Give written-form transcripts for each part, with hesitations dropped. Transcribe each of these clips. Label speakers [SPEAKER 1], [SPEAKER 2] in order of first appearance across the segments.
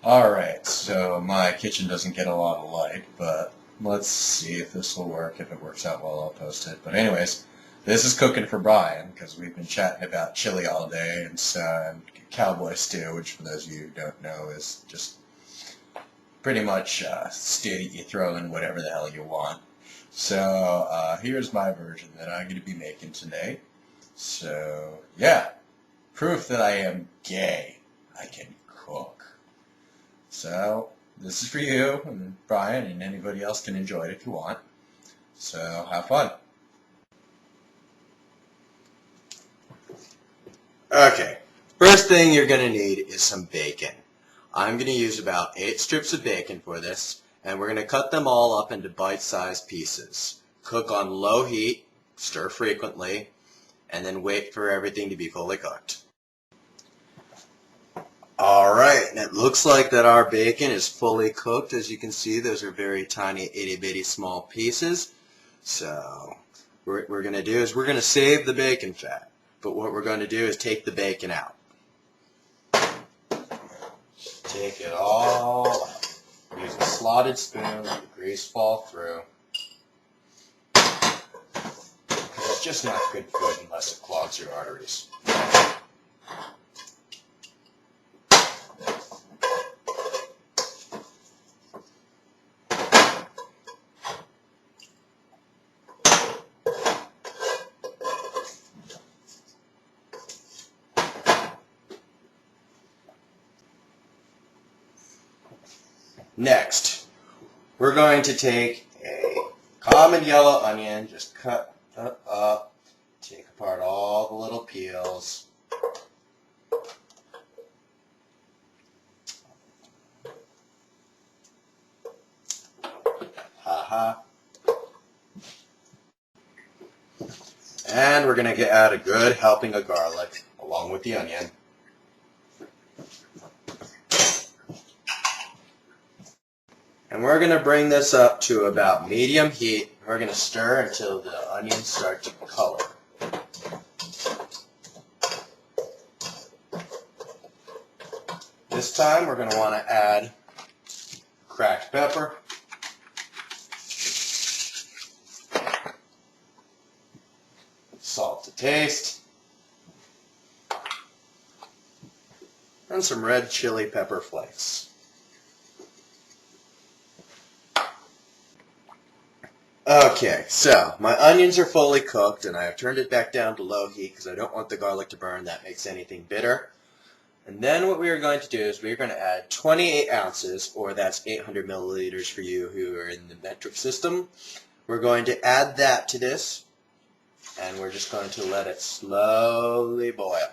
[SPEAKER 1] Alright, so my kitchen doesn't get a lot of light, but let's see if this will work. If it works out well, I'll post it. But anyways, this is cooking for Brian, because we've been chatting about chili all day, and cowboy stew, which for those of you who don't know is just pretty much stew that you throw in whatever the hell you want. So here's my version that I'm going to be making today. So yeah, proof that I am gay. I can cook. So this is for you and Brian, and anybody else can enjoy it if you want. So have fun. Okay, first thing you're going to need is some bacon. I'm going to use about 8 strips of bacon for this, and we're going to cut them all up into bite-sized pieces. Cook on low heat, stir frequently, and then wait for everything to be fully cooked. Alright, and it looks like that our bacon is fully cooked. As you can see, those are very tiny, itty-bitty small pieces. So what we're going to do is we're going to save the bacon fat. But what we're going to do is take the bacon out. Take it all out. Use a slotted spoon, let the grease fall through. It's just not good food unless it clogs your arteries. Next, we're going to take a common yellow onion, just cut it up, take apart all the little peels. And we're going to add a good helping of garlic along with the onion. And we're going to bring this up to about medium heat. We're going to stir until the onions start to color. This time we're going to want to add cracked pepper, salt to taste, and some red chili pepper flakes. Okay, so my onions are fully cooked, and I have turned it back down to low heat because I don't want the garlic to burn. That makes anything bitter. And then what we are going to do is we're going to add 28 ounces, or that's 800 milliliters for you who are in the metric system. We're going to add that to this, and we're just going to let it slowly boil.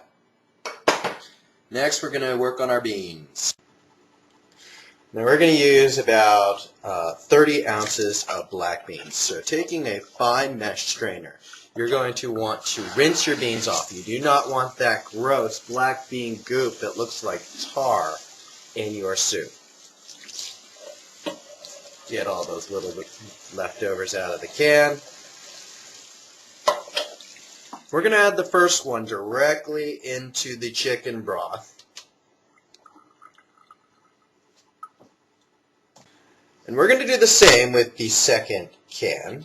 [SPEAKER 1] Next, we're going to work on our beans. Now we're going to use about 30 ounces of black beans. So taking a fine mesh strainer, you're going to want to rinse your beans off. You do not want that gross black bean goop that looks like tar in your soup. Get all those little leftovers out of the can. We're going to add the first one directly into the chicken broth. And we're going to do the same with the second can.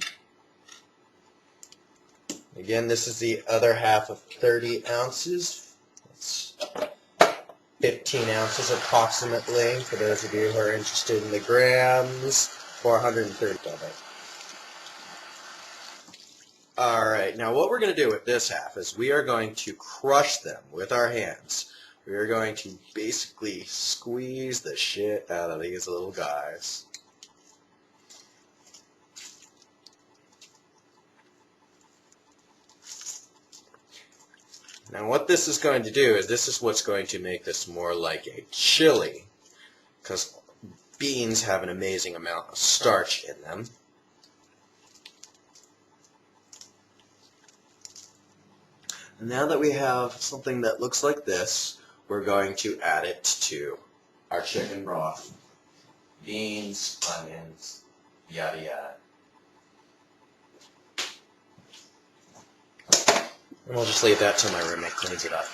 [SPEAKER 1] Again, this is the other half of 30 ounces. It's 15 ounces approximately, for those of you who are interested in the grams, 430 of it. Alright, now what we're going to do with this half is we are going to crush them with our hands. We are going to basically squeeze the shit out of these little guys. Now what this is going to do is this is what's going to make this more like a chili, because beans have an amazing amount of starch in them. And now that we have something that looks like this, we're going to add it to our chicken broth. Beans, onions, yada yada. And we'll just leave that till my roommate cleans it up.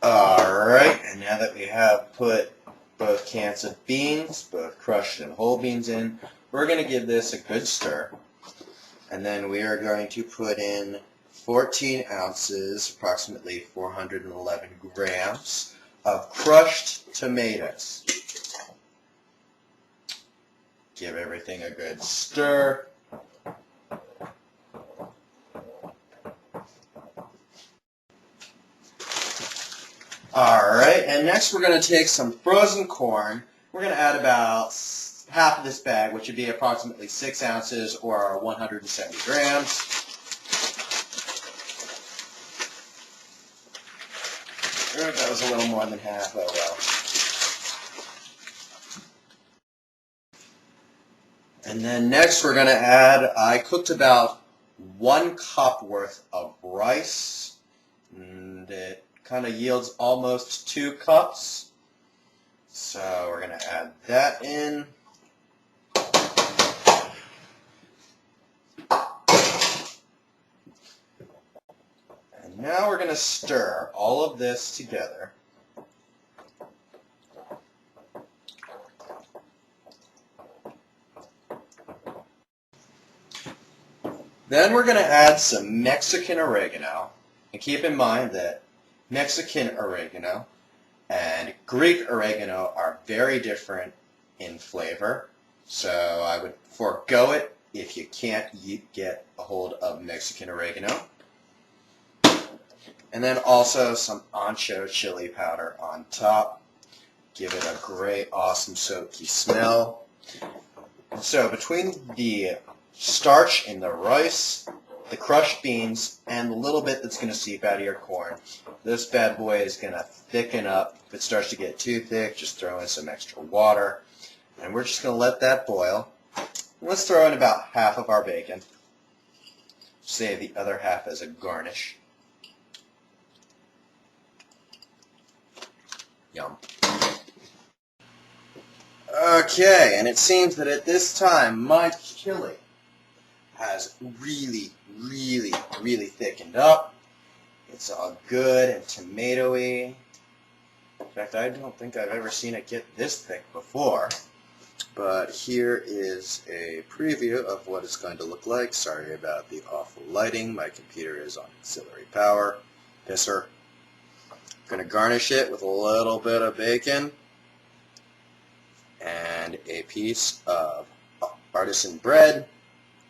[SPEAKER 1] Alright, and now that we we have put both cans of beans, both crushed and whole beans in. We're going to give this a good stir. And then we are going to put in 14 ounces, approximately 411 grams, of crushed tomatoes. Give everything a good stir. Alright, and next we're going to take some frozen corn. We're going to add about half of this bag, which would be approximately 6 ounces or 170 grams. That was a little more than half, oh well. And then next we're going to add, I cooked about 1 cup worth of rice, and it kind of yields almost 2 cups. So we're going to add that in. And now we're going to stir all of this together. Then we're going to add some Mexican oregano. And keep in mind that Mexican oregano and Greek oregano are very different in flavor, so I would forego it if you can't get a hold of Mexican oregano. And then also some ancho chili powder on top. Give it a great, awesome, soaky smell. So between the starch in the rice, the crushed beans, and the little bit that's going to seep out of your corn, this bad boy is going to thicken up. If it starts to get too thick, just throw in some extra water. And we're just going to let that boil. Let's throw in about half of our bacon. Save the other half as a garnish. Yum. Okay, and it seems that at this time my chili has really thickened up. It's all good and tomatoey. In fact, I don't think I've ever seen it get this thick before. But here is a preview of what it's going to look like. Sorry about the awful lighting. My computer is on auxiliary power. Pisser. I'm going to garnish it with a little bit of bacon and a piece of artisan bread.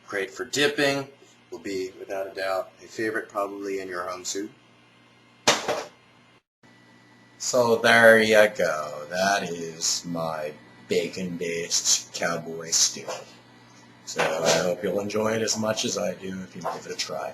[SPEAKER 1] Great for dipping. Will be, without a doubt, a favorite probably in your home soup. So there you go. That is my bacon-based cowboy stew. So I hope you'll enjoy it as much as I do if you give it a try.